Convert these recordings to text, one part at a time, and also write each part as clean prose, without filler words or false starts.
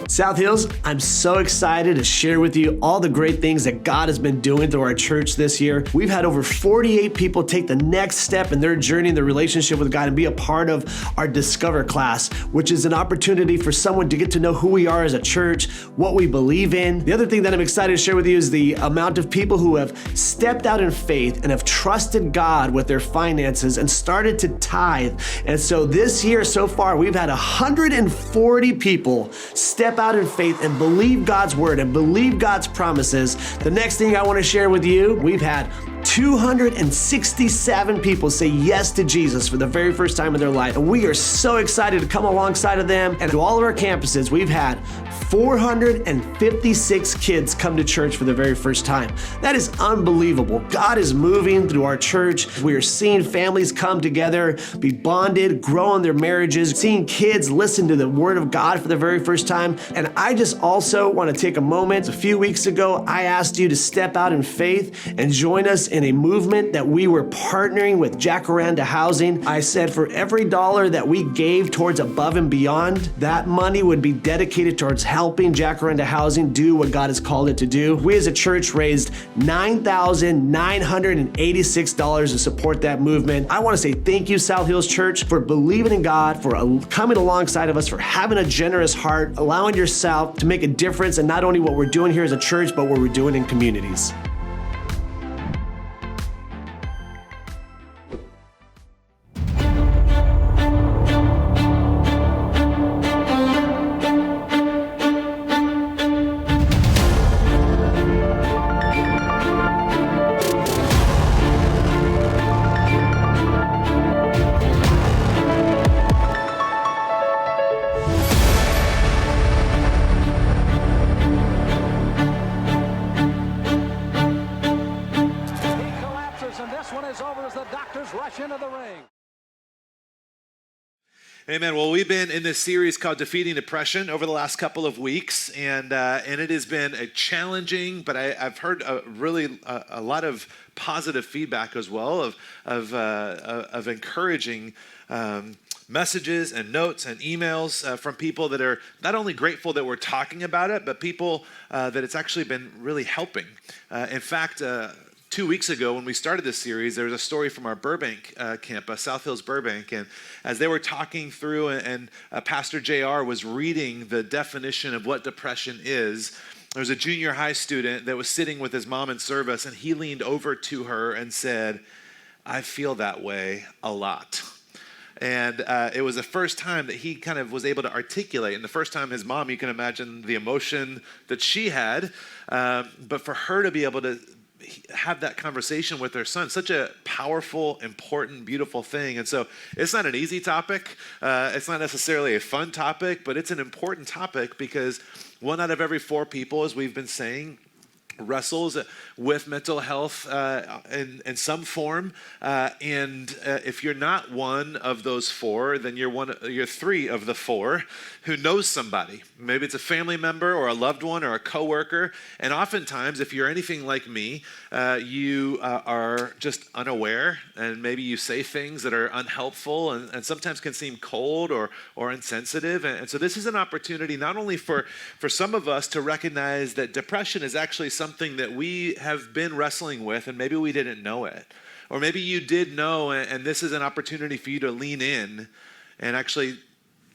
South Hills, I'm so excited to share with you all the great things that God has been doing through our church this year. We've had over 48 people take the next step in their journey in their relationship with God and be a part of our Discover class, which is an opportunity for someone to get to know who we are as a church, what we believe in. The other thing that I'm excited to share with you is the amount of people who have stepped out in faith and have trusted God with their finances and started to tithe. And so this year so far, we've had 140 people step out in faith and believe God's word and believe God's promises. The next thing I want to share with you, we've had 267 people say yes to Jesus for the very first time in their life. And we are so excited to come alongside of them. And to all of our campuses, we've had 456 kids come to church for the very first time. That is unbelievable. God is moving through our church. We are seeing families come together, be bonded, grow in their marriages, seeing kids listen to the word of God for the very first time. And I just also want to take a moment. A few weeks ago, I asked you to step out in faith and join us in a movement that we were partnering with Jacaranda Housing. I said for every dollar that we gave towards Above and Beyond, that money would be dedicated towards helping Jacaranda Housing do what God has called it to do. We as a church raised $9,986 to support that movement. I want to say thank you, South Hills Church, for believing in God, for coming alongside of us, for having a generous heart, allowing yourself to make a difference in not only what we're doing here as a church, but what we're doing in communities. Amen. Well, we've been in this series called Defeating Depression over the last couple of weeks, and it has been a challenging, but I've heard a lot of positive feedback as well of encouraging messages and notes and emails from people that are not only grateful that we're talking about it, but people that it's actually been really helping. In fact, 2 weeks ago when we started this series, there was a story from our Burbank campus, South Hills Burbank, and as they were talking through and Pastor JR was reading the definition of what depression is, there was a junior high student that was sitting with his mom in service, and he leaned over to her and said, "I feel that way a lot." And it was the first time that he kind of was able to articulate, and the first time his mom, you can imagine the emotion that she had, but for her to be able to have that conversation with their son, such a powerful, important, beautiful thing. And so it's not an easy topic. It's not necessarily a fun topic, but it's an important topic because 1 out of every 4 people, as we've been saying, wrestles with mental health in some form, and if you're not one of those 4, then you're 3 of the 4 who knows somebody. Maybe it's a family member or a loved one or a coworker, and oftentimes, if you're anything like me, you are just unaware, and maybe you say things that are unhelpful and sometimes can seem cold or insensitive, and so this is an opportunity not only for some of us to recognize that depression is actually something that we have been wrestling with, and maybe we didn't know it. Or maybe you did know, and this is an opportunity for you to lean in and actually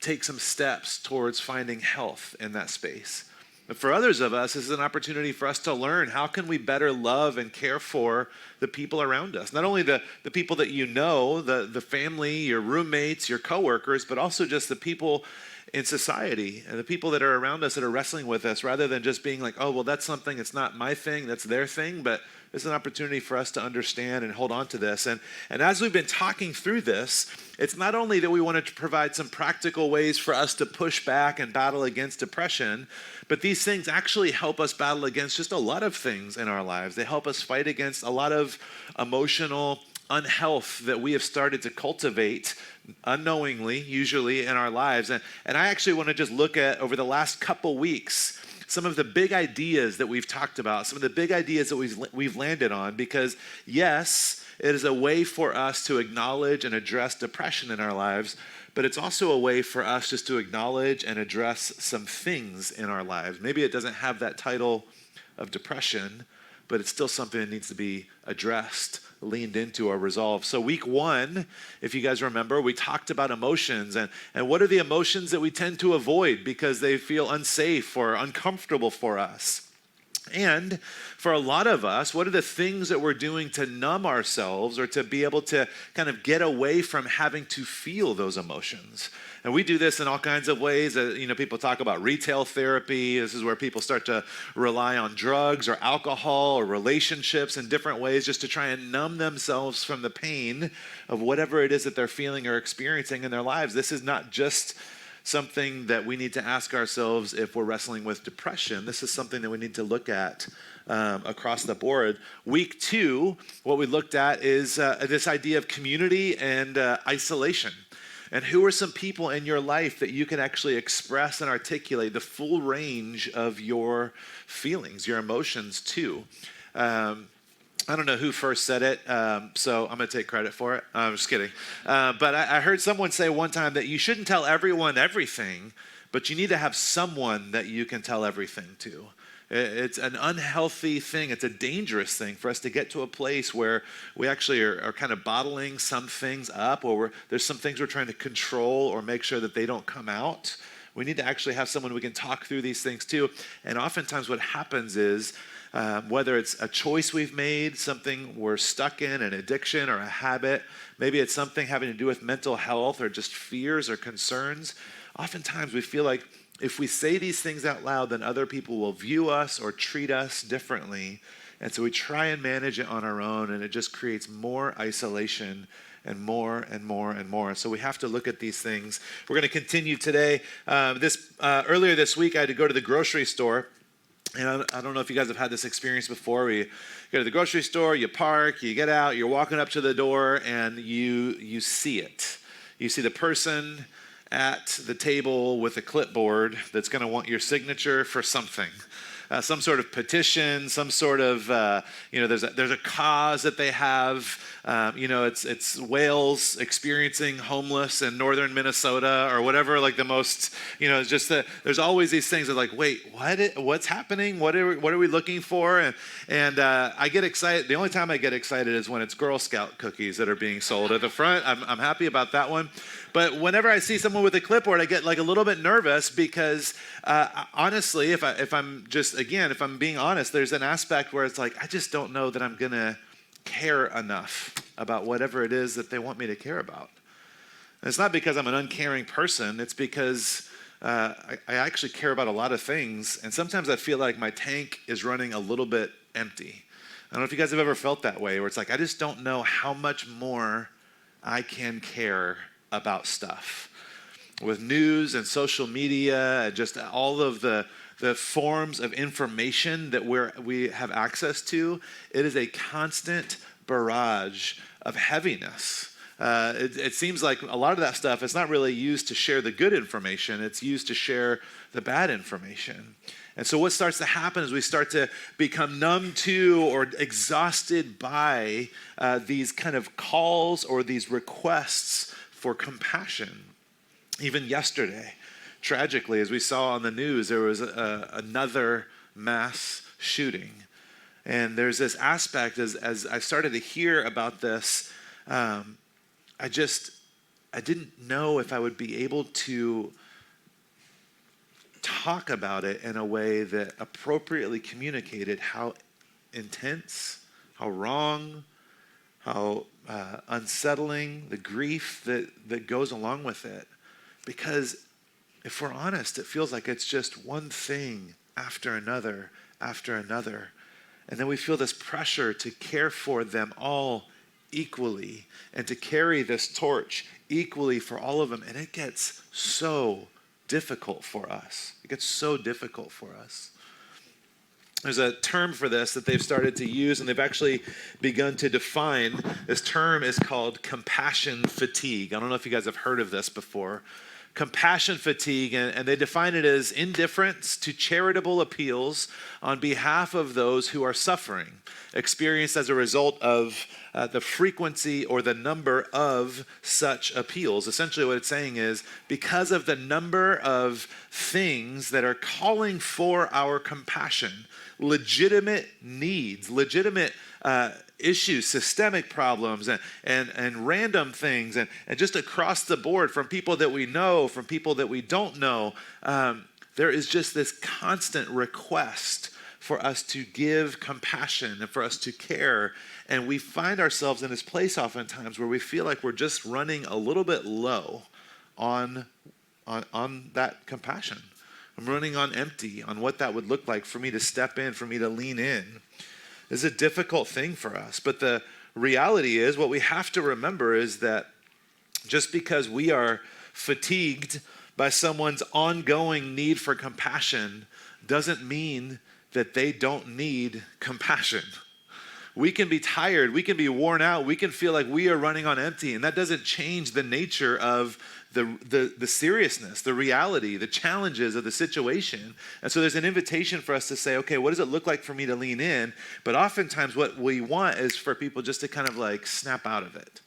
take some steps towards finding health in that space. But for others of us, this is an opportunity for us to learn how can we better love and care for the people around us. Not only the people that you know, the family, your roommates, your coworkers, but also just the people in society and the people that are around us that are wrestling with us, rather than just being like, oh, well, that's something, it's not my thing, that's their thing, but it's an opportunity for us to understand and hold on to this. And as we've been talking through this, it's not only that we wanted to provide some practical ways for us to push back and battle against depression, but these things actually help us battle against just a lot of things in our lives. They help us fight against a lot of emotional unhealth that we have started to cultivate unknowingly, usually in our lives. And I actually want to just look at, over the last couple weeks, some of the big ideas that we've talked about, some of the big ideas that we've landed on, because yes, it is a way for us to acknowledge and address depression in our lives, but it's also a way for us just to acknowledge and address some things in our lives. Maybe it doesn't have that title of depression, but it's still something that needs to be addressed, leaned into, or resolved. So week 1, if you guys remember, we talked about emotions and what are the emotions that we tend to avoid because they feel unsafe or uncomfortable for us. And for a lot of us, what are the things that we're doing to numb ourselves or to be able to kind of get away from having to feel those emotions? And we do this in all kinds of ways. People talk about retail therapy. This is where people start to rely on drugs or alcohol or relationships in different ways just to try and numb themselves from the pain of whatever it is that they're feeling or experiencing in their lives. This is not just something that we need to ask ourselves if we're wrestling with depression. This is something that we need to look at across the board. Week 2, what we looked at is this idea of community and isolation. And who are some people in your life that you can actually express and articulate the full range of your feelings, your emotions to? I don't know who first said it, so I'm going to take credit for it. I'm just kidding. But I heard someone say one time that you shouldn't tell everyone everything, but you need to have someone that you can tell everything to. It's an unhealthy thing. It's a dangerous thing for us to get to a place where we actually are kind of bottling some things up, or there's some things we're trying to control or make sure that they don't come out. We need to actually have someone we can talk through these things to. And oftentimes what happens is, whether it's a choice we've made, something we're stuck in, an addiction or a habit, maybe it's something having to do with mental health or just fears or concerns, oftentimes we feel like if we say these things out loud, then other people will view us or treat us differently. And so we try and manage it on our own, and it just creates more isolation and more and more and more. So we have to look at these things. We're going to continue today. Earlier this week, I had to go to the grocery store. And I don't know if you guys have had this experience before. You go to the grocery store, you park, you get out, you're walking up to the door, and you see it. You see the person at the table with a clipboard that's going to want your signature for something. Some sort of petition, some sort of, there's a cause that they have. It's whales experiencing homeless in northern Minnesota or whatever, like the most, it's just there's always these things that like, wait, what's happening? What are we looking for? And I get excited. The only time I get excited is when it's Girl Scout cookies that are being sold at the front. I'm happy about that one. But whenever I see someone with a clipboard, I get like a little bit nervous because honestly, if I'm being honest, there's an aspect where it's like, I just don't know that I'm going to care enough about whatever it is that they want me to care about. And it's not because I'm an uncaring person. It's because I actually care about a lot of things. And sometimes I feel like my tank is running a little bit empty. I don't know if you guys have ever felt that way, where it's like, I just don't know how much more I can care about stuff. With news and social media, and just all of the forms of information that we have access to, it is a constant barrage of heaviness. It seems like a lot of that stuff is not really used to share the good information. It's used to share the bad information. And so what starts to happen is we start to become numb to or exhausted by these kind of calls or these requests for compassion. Even yesterday, tragically, as we saw on the news, there was another mass shooting. And there's this aspect, as I started to hear about this, I didn't know if I would be able to talk about it in a way that appropriately communicated how intense, how wrong, how unsettling, the grief that goes along with it. Because if we're honest, it feels like it's just one thing after another, after another. And then we feel this pressure to care for them all equally and to carry this torch equally for all of them. And it gets so difficult for us. It gets so difficult for us. There's a term for this that they've started to use, and they've actually begun to define. This term is called compassion fatigue. I don't know if you guys have heard of this before. compassion fatigue, and they define it as indifference to charitable appeals on behalf of those who are suffering, experienced as a result of the frequency or the number of such appeals. Essentially what it's saying is, because of the number of things that are calling for our compassion, legitimate needs, legitimate issues, systemic problems, and random things, and just across the board, from people that we know, from people that we don't know, there is just this constant request for us to give compassion and for us to care. And we find ourselves in this place oftentimes where we feel like we're just running a little bit low on that compassion. I'm running on empty on what that would look like for me to step in, for me to lean in. It's a difficult thing for us. But the reality is, what we have to remember is that just because we are fatigued by someone's ongoing need for compassion doesn't mean that they don't need compassion. We can be tired, we can be worn out, we can feel like we are running on empty, and that doesn't change the nature of the seriousness, the reality, the challenges of the situation. And so there's an invitation for us to say, okay, what does it look like for me to lean in? But oftentimes what we want is for people just to kind of like snap out of it.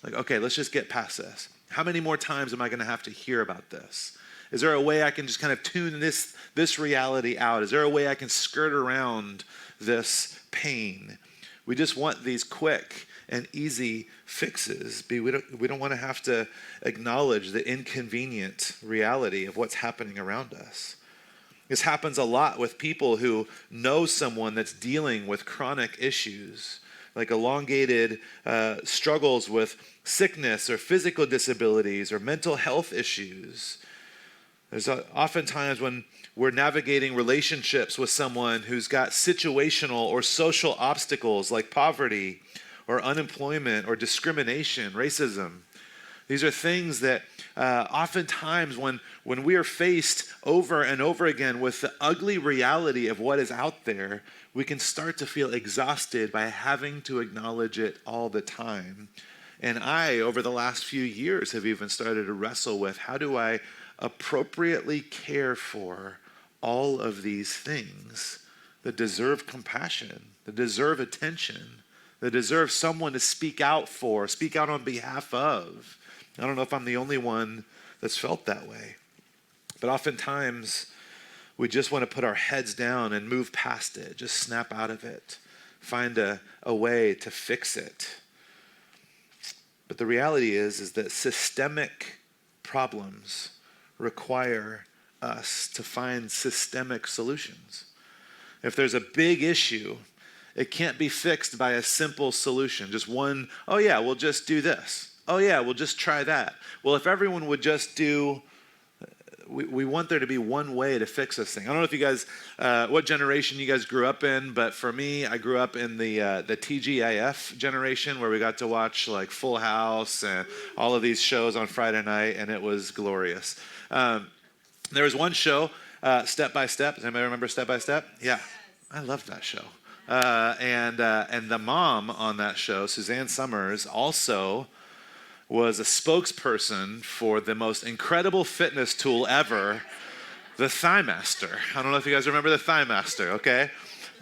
Like, okay, let's just get past this. How many more times am I going to have to hear about this? Is there a way I can just kind of tune this reality out? Is there a way I can skirt around this pain? We just want these quick and easy fixes. We don't want to have to acknowledge the inconvenient reality of what's happening around us. This happens a lot with people who know someone that's dealing with chronic issues, like elongated struggles with sickness or physical disabilities or mental health issues. There's oftentimes when we're navigating relationships with someone who's got situational or social obstacles like poverty or unemployment or discrimination, racism. These are things that oftentimes when we are faced over and over again with the ugly reality of what is out there, we can start to feel exhausted by having to acknowledge it all the time. And I, over the last few years, have even started to wrestle with, how do I appropriately care for all of these things that deserve compassion, that deserve attention, that deserve someone to speak out for, speak out on behalf of. I don't know if I'm the only one that's felt that way. But oftentimes, we just want to put our heads down and move past it, just snap out of it, find a way to fix it. But the reality is that systemic problems require us to find systemic solutions. If there's a big issue, it can't be fixed by a simple solution. Just one, oh yeah, we'll just do this. Oh yeah, we'll just try that. Well, if everyone would just do, we want there to be one way to fix this thing. I don't know if you guys, what generation you guys grew up in, but for me, I grew up in the TGIF generation where we got to watch like Full House and all of these shows on Friday night, and it was glorious. There was one show, Step by Step. Does anybody remember Step by Step? Yeah, I loved that show. And the mom on that show, Suzanne Summers, also was a spokesperson for the most incredible fitness tool ever, the Thigh Master. I don't know if you guys remember the Thigh Master, okay?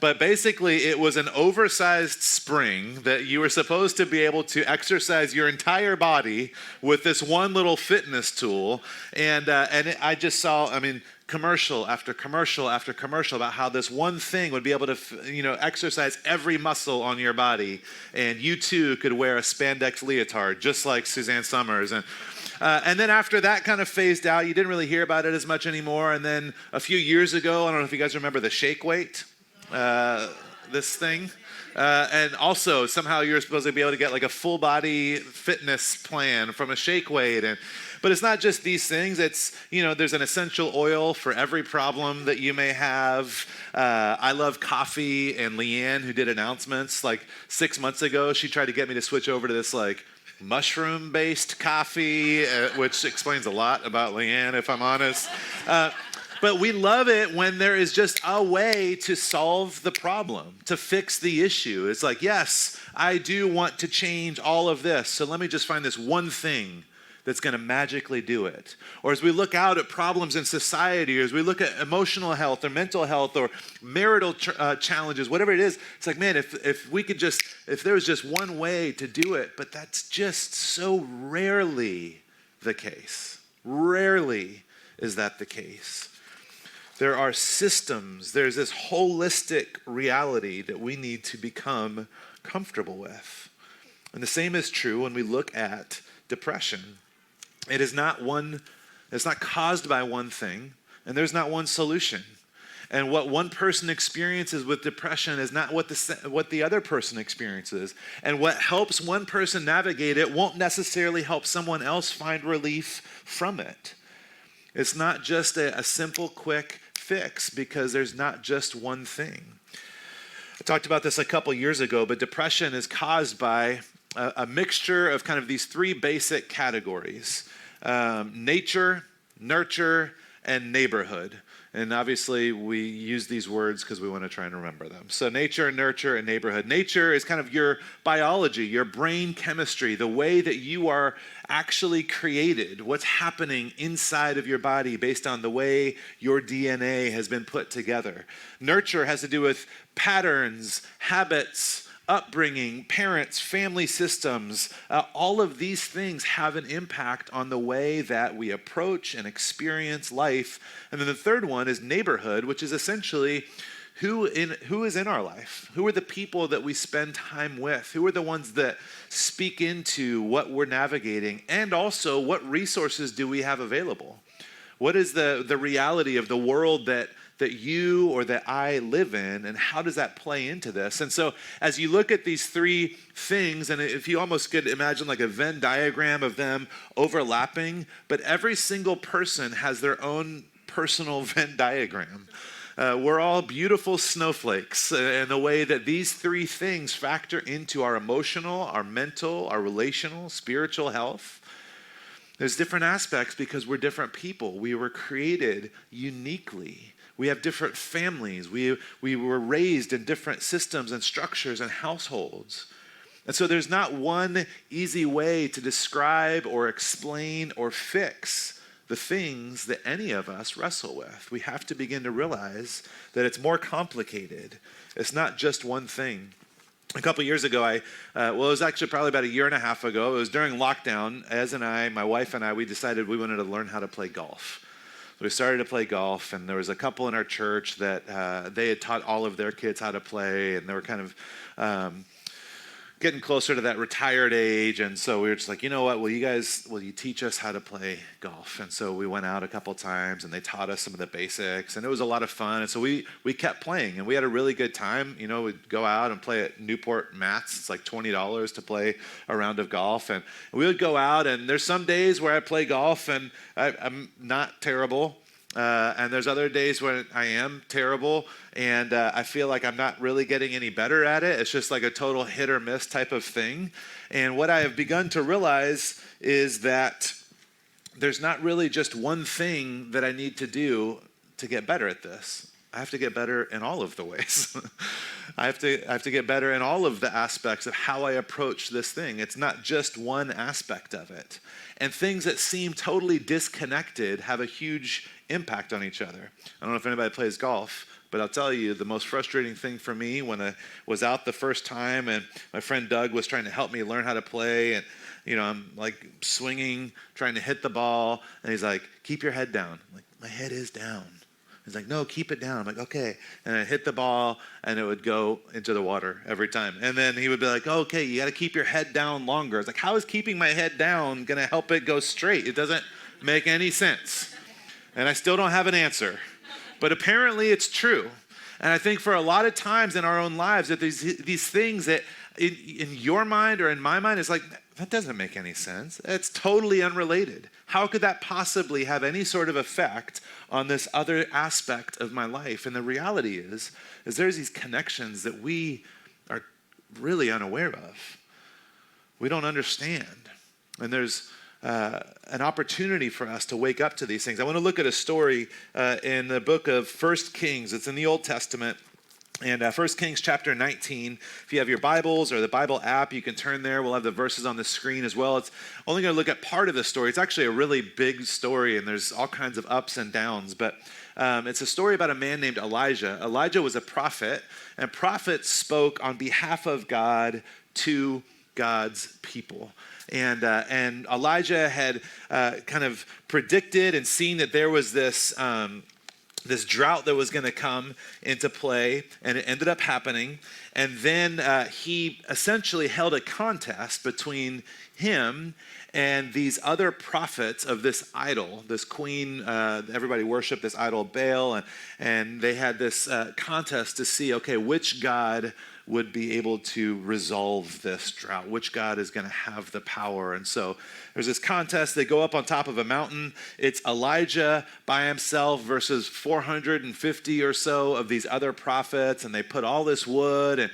But basically, it was an oversized spring that you were supposed to be able to exercise your entire body with this one little fitness tool. I just saw, commercial after commercial after commercial about how this one thing would be able to, exercise every muscle on your body. And you too could wear a spandex leotard, just like Suzanne Summers. And then after that kind of phased out, you didn't really hear about it as much anymore. And then a few years ago, I don't know if you guys remember the shake weight. This thing. And also, somehow you're supposed to be able to get like a full body fitness plan from a shake weight. But it's not just these things. It's, there's an essential oil for every problem that you may have. I love coffee, and Leanne, who did announcements like 6 months ago, she tried to get me to switch over to this like mushroom-based coffee, which explains a lot about Leanne, if I'm honest. But we love it when there is just a way to solve the problem, to fix the issue. It's like, yes, I do want to change all of this, so let me just find this one thing that's going to magically do it. Or as we look out at problems in society, or as we look at emotional health or mental health or marital challenges, whatever it is, it's like, man, if there was just one way to do it, but that's just so rarely the case. Rarely is that the case. There are systems, there's this holistic reality that we need to become comfortable with. And the same is true when we look at depression. It's not caused by one thing, and there's not one solution. And what one person experiences with depression is not what the other person experiences. And what helps one person navigate it won't necessarily help someone else find relief from it. It's not just a simple, quick fix, because there's not just one thing. I talked about this a couple years ago, but depression is caused by a mixture of kind of these three basic categories: nature, nurture, and neighborhood. And obviously we use these words because we want to try and remember them. So nature, nurture, and neighborhood. Nature is kind of your biology, your brain chemistry, the way that you are actually created, what's happening inside of your body based on the way your DNA has been put together. Nurture has to do with patterns, habits, upbringing, parents, family systems. All of these things have an impact on the way that we approach and experience life. And then the third one is neighborhood, which is essentially who is in our life. Who are the people that we spend time with? Who are the ones that speak into what we're navigating? And also, what resources do we have available? What is the reality of the world that you or that I live in, and how does that play into this? And so as you look at these three things, and if you almost could imagine like a Venn diagram of them overlapping, but every single person has their own personal Venn diagram. We're all beautiful snowflakes in the way that these three things factor into our emotional, our mental, our relational, spiritual health. There's different aspects because we're different people. We were created uniquely. We have different families. We were raised in different systems and structures and households. And so there's not one easy way to describe or explain or fix the things that any of us wrestle with. We have to begin to realize that it's more complicated. It's not just one thing. A couple years ago, it was actually probably about a year and a half ago. It was during lockdown. My wife and I, we decided we wanted to learn how to play golf. We started to play golf, and there was a couple in our church that they had taught all of their kids how to play, and they were kind of getting closer to that retired age. And so we were just like, you know what, will you teach us how to play golf? And so we went out a couple times, and they taught us some of the basics, and it was a lot of fun. And so we kept playing, and we had a really good time. You know, we'd go out and play at Newport Mats. It's like $20 to play a round of golf. And we would go out, and there's some days where I play golf, and I'm not terrible. And there's other days when I am terrible, and I feel like I'm not really getting any better at it. It's just like a total hit or miss type of thing. And what I have begun to realize is that there's not really just one thing that I need to do to get better at this. I have to get better in all of the ways. I have to get better in all of the aspects of how I approach this thing. It's not just one aspect of it. And things that seem totally disconnected have a huge impact on each other. I don't know if anybody plays golf, but I'll tell you, the most frustrating thing for me when I was out the first time and my friend Doug was trying to help me learn how to play, and you know, I'm like swinging, trying to hit the ball, and he's like, keep your head down. I'm like, my head is down. He's like, no, keep it down. I'm like, okay. And I hit the ball, and it would go into the water every time. And then he would be like, oh, okay, you got to keep your head down longer. I was like, how is keeping my head down going to help it go straight? It doesn't make any sense. And I still don't have an answer. But apparently it's true. And I think for a lot of times in our own lives that these things that in your mind or in my mind, it's like, that doesn't make any sense. It's totally unrelated. How could that possibly have any sort of effect on this other aspect of my life? And the reality is there's these connections that we are really unaware of. We don't understand. And there's an opportunity for us to wake up to these things. I want to look at a story in the book of 1 Kings. It's in the Old Testament. And 1 Kings chapter 19, if you have your Bibles or the Bible app, you can turn there. We'll have the verses on the screen as well. It's only going to look at part of the story. It's actually a really big story, and there's all kinds of ups and downs. But it's a story about a man named Elijah. Elijah was a prophet, and prophets spoke on behalf of God to God's people. And Elijah had kind of predicted and seen that there was this drought that was going to come into play, and it ended up happening. And then he essentially held a contest between him and these other prophets of this idol, this queen. Everybody worshiped this idol Baal, and they had this contest to see, okay, which god would be able to resolve this drought, which God is going to have the power. And so there's this contest. They go up on top of a mountain. It's Elijah by himself versus 450 or so of these other prophets, and they put all this wood,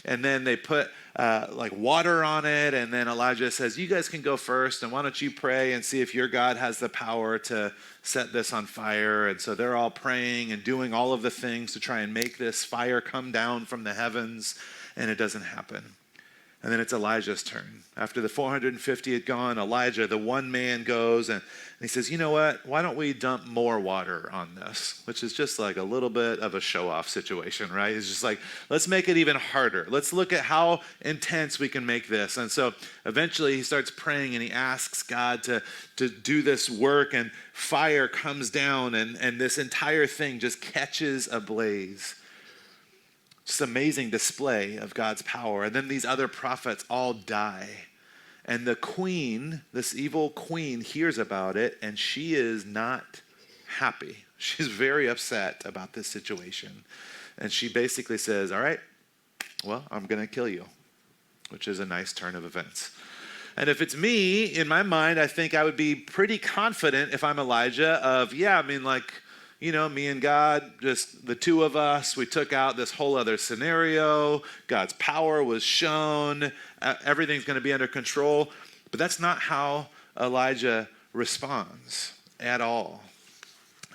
and then they put like water on it, and then Elijah says, you guys can go first, and why don't you pray and see if your God has the power to set this on fire. And so they're all praying and doing all of the things to try and make this fire come down from the heavens, and it doesn't happen. And then it's Elijah's turn. After the 450 had gone, Elijah, the one man, goes and he says, you know what? Why don't we dump more water on this? Which is just like a little bit of a show-off situation, right? It's just like, let's make it even harder. Let's look at how intense we can make this. And so eventually he starts praying and he asks God to do this work, and fire comes down, and this entire thing just catches ablaze. Just amazing display of God's power. And then these other prophets all die. And the queen, this evil queen, hears about it, and she is not happy. She's very upset about this situation. And she basically says, all right, well, I'm going to kill you, which is a nice turn of events. And if it's me, in my mind, I think I would be pretty confident if I'm Elijah of, me and God, just the two of us, we took out this whole other scenario. God's power was shown. Everything's going to be under control. But that's not how Elijah responds at all.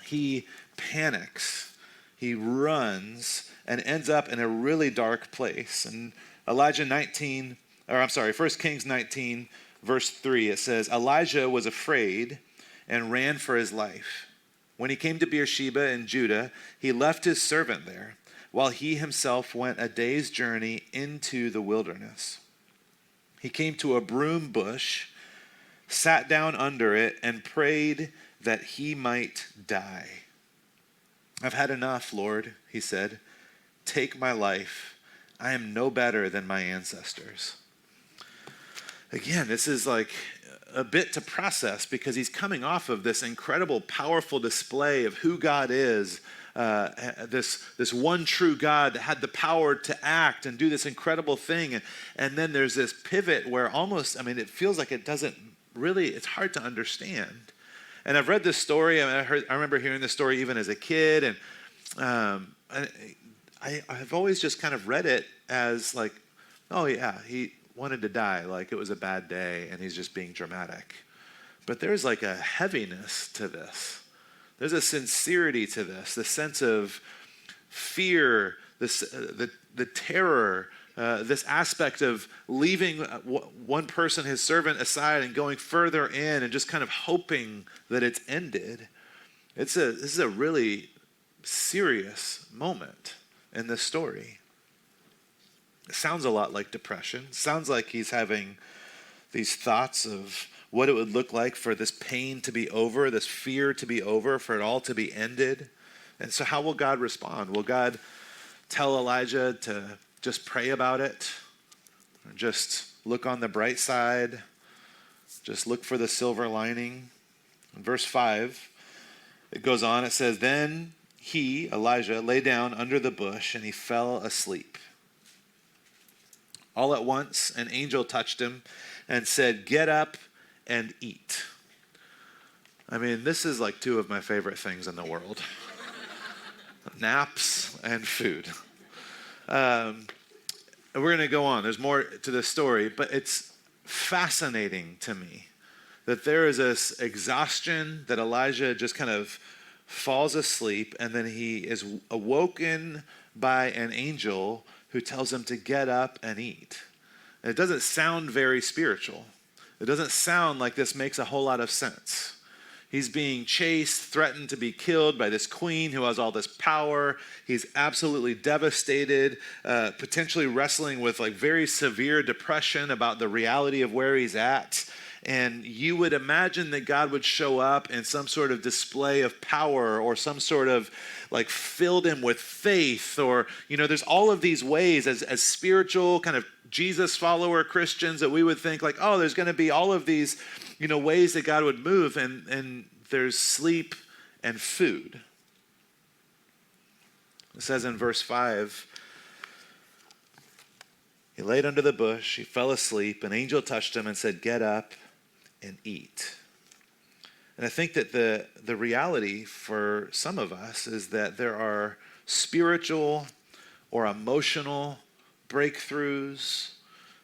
He panics. He runs and ends up in a really dark place. And 1 Kings 19, verse 3, it says, Elijah was afraid and ran for his life. When he came to Beersheba in Judah, he left his servant there, while he himself went a day's journey into the wilderness. He came to a broom bush, sat down under it, and prayed that he might die. I've had enough, Lord, he said. Take my life. I am no better than my ancestors. Again, this is like a bit to process, because he's coming off of this incredible, powerful display of who God is, this one true God that had the power to act and do this incredible thing. And then there's this pivot where it feels like it doesn't really, it's hard to understand. And I've read this story, I remember hearing this story even as a kid, and I've always just kind of read it as like, oh yeah, he wanted to die, like it was a bad day and he's just being dramatic. But there's like a heaviness to this. There's a sincerity to this, the sense of fear, the terror, this aspect of leaving one person, his servant, aside and going further in and just kind of hoping that it's ended. This is a really serious moment in this story. It sounds a lot like depression. Sounds like he's having these thoughts of what it would look like for this pain to be over, this fear to be over, for it all to be ended. And so how will God respond? Will God tell Elijah to just pray about it? Or just look on the bright side? Just look for the silver lining? In verse 5, it goes on, it says, Then he, Elijah, lay down under the bush and he fell asleep. All at once, an angel touched him and said, Get up and eat. I mean, this is like two of my favorite things in the world. Naps and food. We're going to go on. There's more to this story, but it's fascinating to me that there is this exhaustion that Elijah just kind of falls asleep, and then he is awoken by an angel who tells him to get up and eat. And it doesn't sound very spiritual. It doesn't sound like this makes a whole lot of sense. He's being chased, threatened to be killed by this queen who has all this power. He's absolutely devastated, potentially wrestling with like very severe depression about the reality of where he's at. And you would imagine that God would show up in some sort of display of power or some sort of like filled him with faith, or, there's all of these ways as spiritual kind of Jesus follower Christians that we would think like, oh, there's going to be all of these, ways that God would move, and there's sleep and food. It says in verse 5, he laid under the bush, he fell asleep, an angel touched him and said, get up and eat. And I think that the reality for some of us is that there are spiritual or emotional breakthroughs,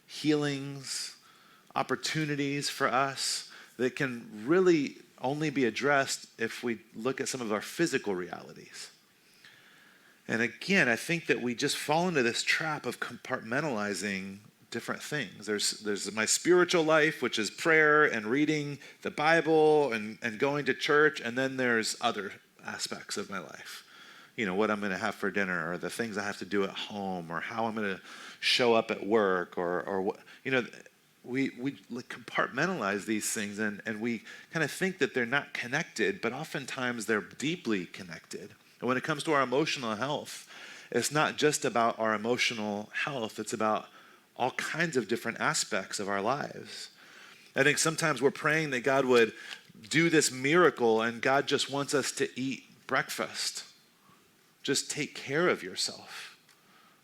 healings, opportunities for us that can really only be addressed if we look at some of our physical realities. And again, I think that we just fall into this trap of compartmentalizing different things. There's my spiritual life, which is prayer and reading the Bible and going to church, and then there's other aspects of my life. What I'm going to have for dinner, or the things I have to do at home, or how I'm going to show up at work, or what, we compartmentalize these things, and we kind of think that they're not connected, but oftentimes they're deeply connected. And when it comes to our emotional health, it's not just about our emotional health, it's about all kinds of different aspects of our lives. I think sometimes we're praying that God would do this miracle, and God just wants us to eat breakfast. Just take care of yourself.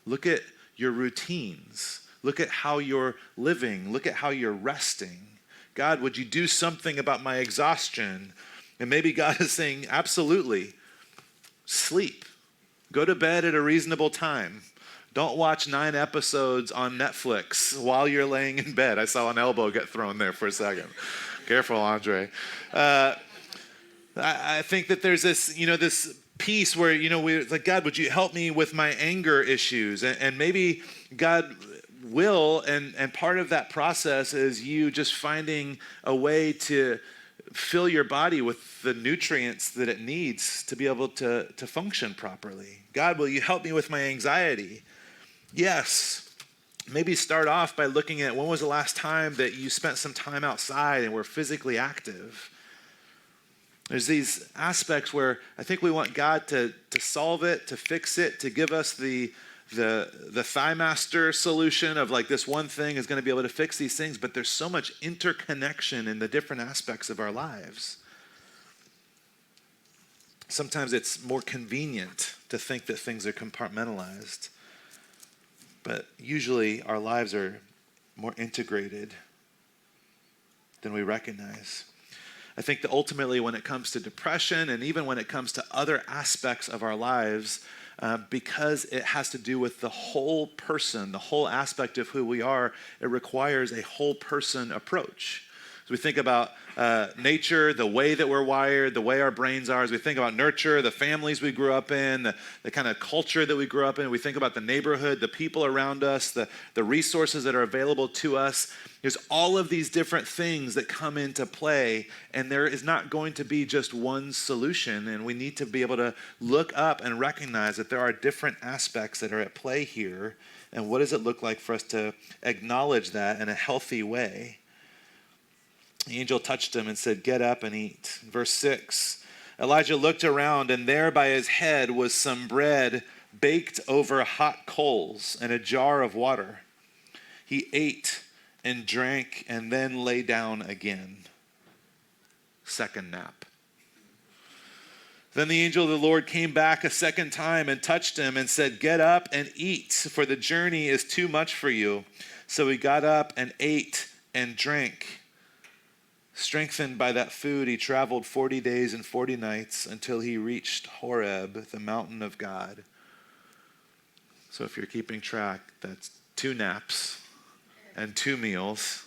Look at your routines. Look at how you're living. Look at how you're resting. God, would you do something about my exhaustion? And maybe God is saying, absolutely, sleep. Go to bed at a reasonable time. Don't watch 9 episodes on Netflix while you're laying in bed. I saw an elbow get thrown there for a second. Careful, Andre. I think that there's this, this piece where, we're like, God, would you help me with my anger issues? And maybe God will, and part of that process is you just finding a way to fill your body with the nutrients that it needs to be able to function properly. God, will you help me with my anxiety? Yes. Maybe start off by looking at when was the last time that you spent some time outside and were physically active. There's these aspects where I think we want God to solve it, to fix it, to give us the thigh master solution of like this one thing is going to be able to fix these things, but there's so much interconnection in the different aspects of our lives. Sometimes it's more convenient to think that things are compartmentalized, but usually our lives are more integrated than we recognize. I think that ultimately when it comes to depression, and even when it comes to other aspects of our lives, because it has to do with the whole person, the whole aspect of who we are, it requires a whole person approach. As we think about nature, the way that we're wired, the way our brains are, as we think about nurture, the families we grew up in, the kind of culture that we grew up in, we think about the neighborhood, the people around us, the resources that are available to us. There's all of these different things that come into play, and there is not going to be just one solution, and we need to be able to look up and recognize that there are different aspects that are at play here, and what does it look like for us to acknowledge that in a healthy way? The angel touched him and said, get up and eat. Verse 6, Elijah looked around, and there by his head was some bread baked over hot coals and a jar of water. He ate and drank and then lay down again. Second nap. Then the angel of the Lord came back a second time and touched him and said, get up and eat, for the journey is too much for you. So he got up and ate and drank. Strengthened by that food, he traveled 40 days and 40 nights until he reached Horeb, the mountain of God. So if you're keeping track, that's 2 naps and 2 meals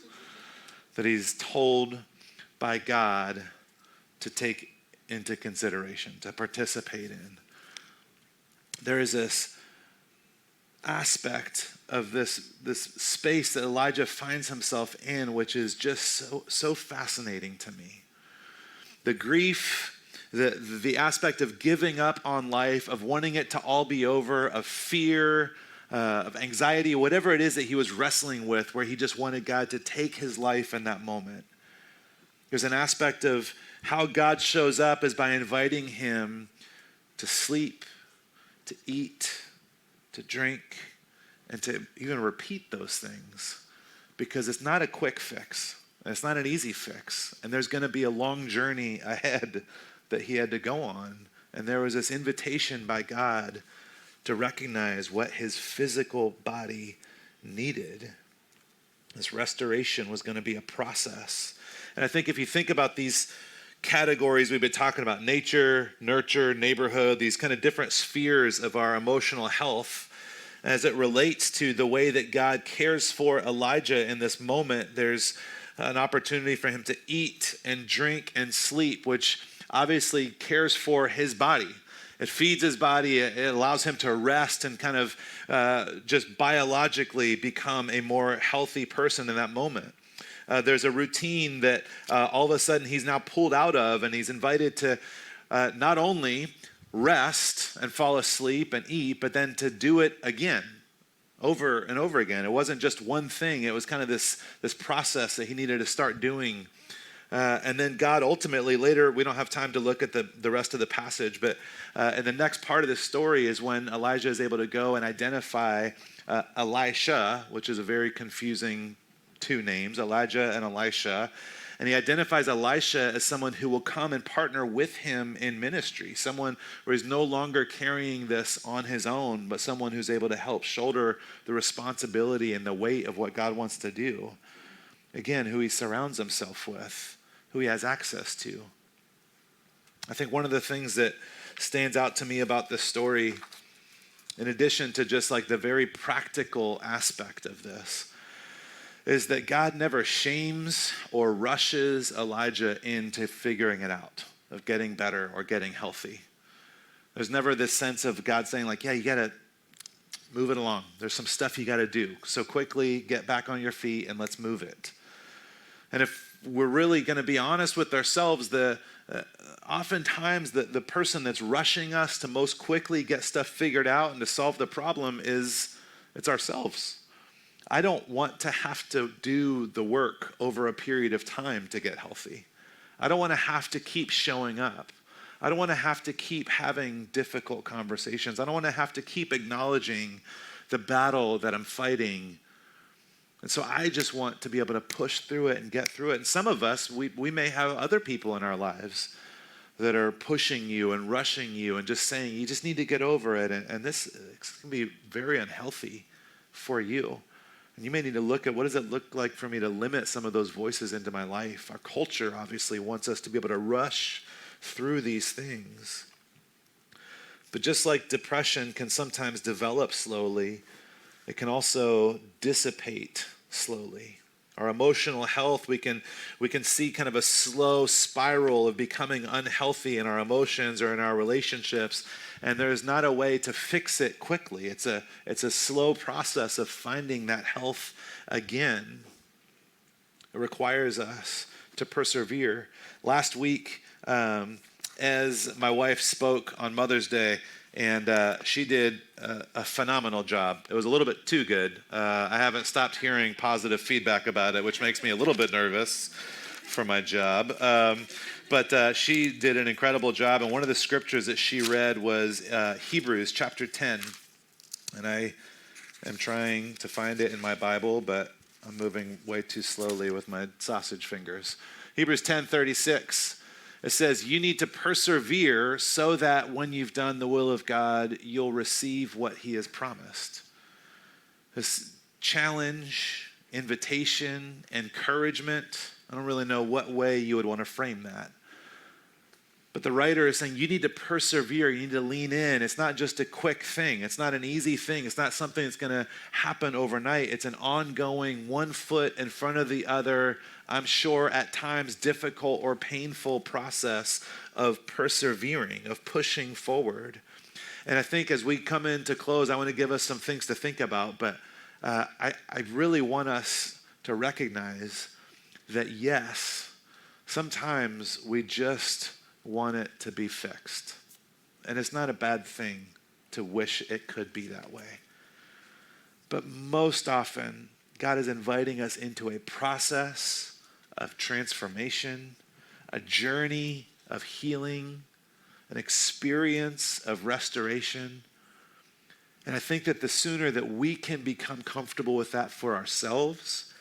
that he's told by God to take into consideration, to participate in. There is this aspect of this space that Elijah finds himself in, which is just so fascinating to me. The grief, the aspect of giving up on life, of wanting it to all be over, of fear, of anxiety, whatever it is that he was wrestling with, where he just wanted God to take his life in that moment. There's an aspect of how God shows up is by inviting him to sleep, to eat, to drink, and to even repeat those things, because it's not a quick fix. It's not an easy fix. And there's going to be a long journey ahead that he had to go on. And there was this invitation by God to recognize what his physical body needed. This restoration was going to be a process. And I think if you think about these categories we've been talking about, nature, nurture, neighborhood, these kind of different spheres of our emotional health, as it relates to the way that God cares for Elijah in this moment, there's an opportunity for him to eat and drink and sleep, which obviously cares for his body. It feeds his body. It allows him to rest and kind of just biologically become a more healthy person in that moment. There's a routine that all of a sudden he's now pulled out of, and he's invited to not only rest and fall asleep and eat, but then to do it again, over and over again. It wasn't just one thing. It was kind of this process that he needed to start doing. And then God ultimately later, we don't have time to look at the rest of the passage, but in the next part of the story is when Elijah is able to go and identify Elisha, which is a very confusing two names, Elijah and Elisha. And he identifies Elisha as someone who will come and partner with him in ministry, someone where he's no longer carrying this on his own, but someone who's able to help shoulder the responsibility and the weight of what God wants to do. Again, who he surrounds himself with, who he has access to. I think one of the things that stands out to me about this story, in addition to just like the very practical aspect of this, is that God never shames or rushes Elijah into figuring it out, of getting better or getting healthy. There's never this sense of God saying like, yeah, you got to move it along. There's some stuff you got to do. So quickly get back on your feet and let's move it. And if we're really going to be honest with ourselves, oftentimes the person that's rushing us to most quickly get stuff figured out and to solve the problem it's ourselves. I don't want to have to do the work over a period of time to get healthy. I don't want to have to keep showing up. I don't want to have to keep having difficult conversations. I don't want to have to keep acknowledging the battle that I'm fighting. And so I just want to be able to push through it and get through it. And some of us, we may have other people in our lives that are pushing you and rushing you and just saying, you just need to get over it. And this can be very unhealthy for you. And you may need to look at, what does it look like for me to limit some of those voices into my life? Our culture obviously wants us to be able to rush through these things. But just like depression can sometimes develop slowly, it can also dissipate slowly. Our emotional health, we can see kind of a slow spiral of becoming unhealthy in our emotions or in our relationships, and there's not a way to fix it quickly. It's a slow process of finding that health again. It requires us to persevere. Last week, as my wife spoke on Mother's Day, and she did a phenomenal job. It was a little bit too good. I haven't stopped hearing positive feedback about it, which makes me a little bit nervous for my job. But she did an incredible job. And one of the scriptures that she read was Hebrews chapter 10. And I am trying to find it in my Bible, but I'm moving way too slowly with my sausage fingers. Hebrews 10:36. It says, you need to persevere so that when you've done the will of God, you'll receive what he has promised. This challenge, invitation, encouragement, I don't really know what way you would want to frame that. But the writer is saying you need to persevere, you need to lean in. It's not just a quick thing. It's not an easy thing. It's not something that's going to happen overnight. It's an ongoing, one foot in front of the other, I'm sure at times difficult or painful process of persevering, of pushing forward. And I think as we come in to close, I want to give us some things to think about, but I really want us to recognize that yes, sometimes we just want it to be fixed. And it's not a bad thing to wish it could be that way. But most often, God is inviting us into a process of transformation, a journey of healing, an experience of restoration. And I think that the sooner that we can become comfortable with that for ourselves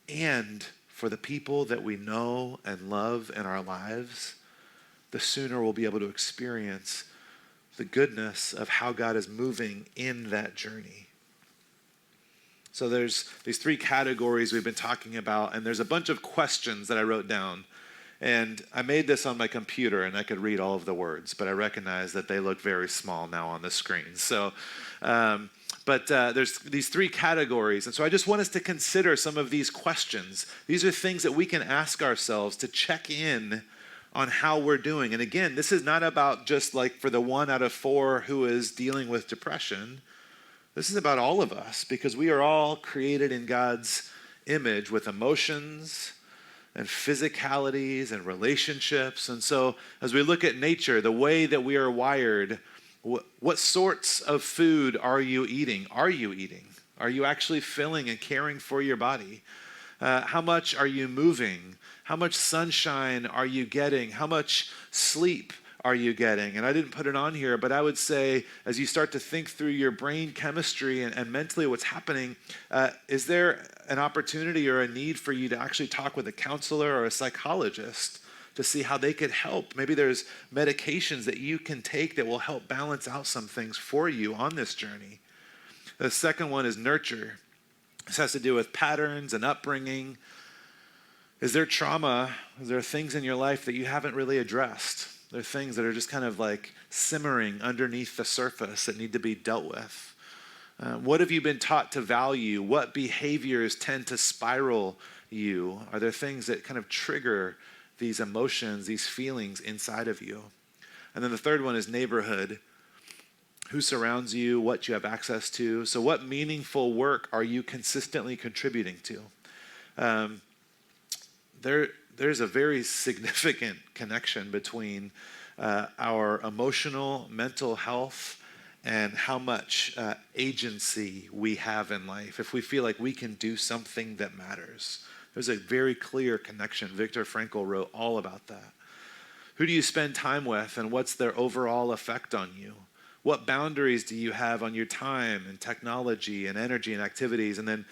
and for the people that we know and love in our lives, the sooner we'll be able to experience the goodness of how God is moving in that journey. So there's these three categories we've been talking about, and there's a bunch of questions that I wrote down. And I made this on my computer, and I could read all of the words, but I recognize that they look very small now on the screen. So, there's these three categories. And so I just want us to consider some of these questions. These are things that we can ask ourselves to check in on how we're doing. And again, this is not about just like for the 1 out of 4 who is dealing with depression. This is about all of us, because we are all created in God's image with emotions and physicalities and relationships. And so as we look at nature, the way that we are wired, what sorts of food are you eating? Are you eating? Are you actually filling and caring for your body? How much are you moving? How much sunshine are you getting? How much sleep are you getting? And I didn't put it on here, but I would say as you start to think through your brain chemistry and mentally what's happening, is there an opportunity or a need for you to actually talk with a counselor or a psychologist to see how they could help? Maybe there's medications that you can take that will help balance out some things for you on this journey. The second one is nurture. This has to do with patterns and upbringing. Is there trauma? Is there things in your life that you haven't really addressed? There are things that are just kind of like simmering underneath the surface that need to be dealt with. What have you been taught to value? What behaviors tend to spiral you? Are there things that kind of trigger these emotions, these feelings inside of you? And then the third one is neighborhood. Who surrounds you? What you have access to? So what meaningful work are you consistently contributing to? There's a very significant connection between our emotional, mental health and how much agency we have in life. If we feel like we can do something that matters, there's a very clear connection. Viktor Frankl wrote all about that. Who do you spend time with, and what's their overall effect on you? What boundaries do you have on your time and technology and energy and activities? And then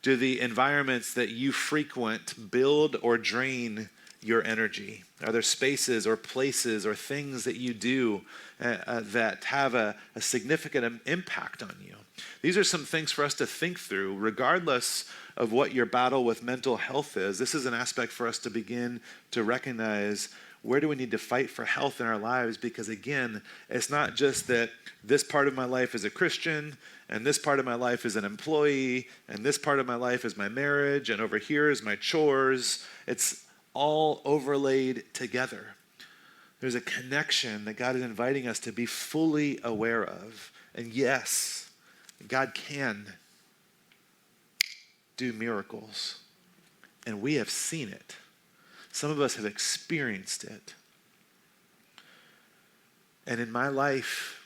do the environments that you frequent build or drain your energy? Are there spaces or places or things that you do that have a significant impact on you? These are some things for us to think through, regardless of what your battle with mental health is. This is an aspect for us to begin to recognize, where do we need to fight for health in our lives? Because again, it's not just that this part of my life is a Christian, and this part of my life is an employee, and this part of my life is my marriage, and over here is my chores. It's all overlaid together. There's a connection that God is inviting us to be fully aware of. And yes, God can do miracles, and we have seen it. Some of us have experienced it. And in my life,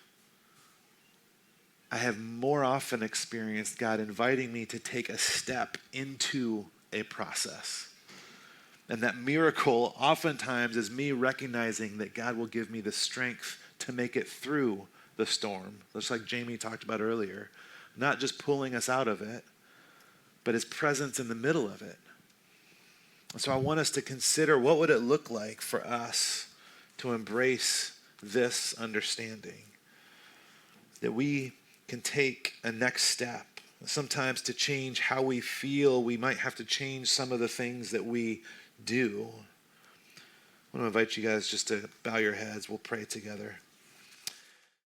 I have more often experienced God inviting me to take a step into a process. And that miracle oftentimes is me recognizing that God will give me the strength to make it through the storm, just like Jamie talked about earlier. Not just pulling us out of it, but his presence in the middle of it. So I want us to consider, what would it look like for us to embrace this understanding? That we can take a next step. Sometimes to change how we feel, we might have to change some of the things that we do. I want to invite you guys just to bow your heads. We'll pray together.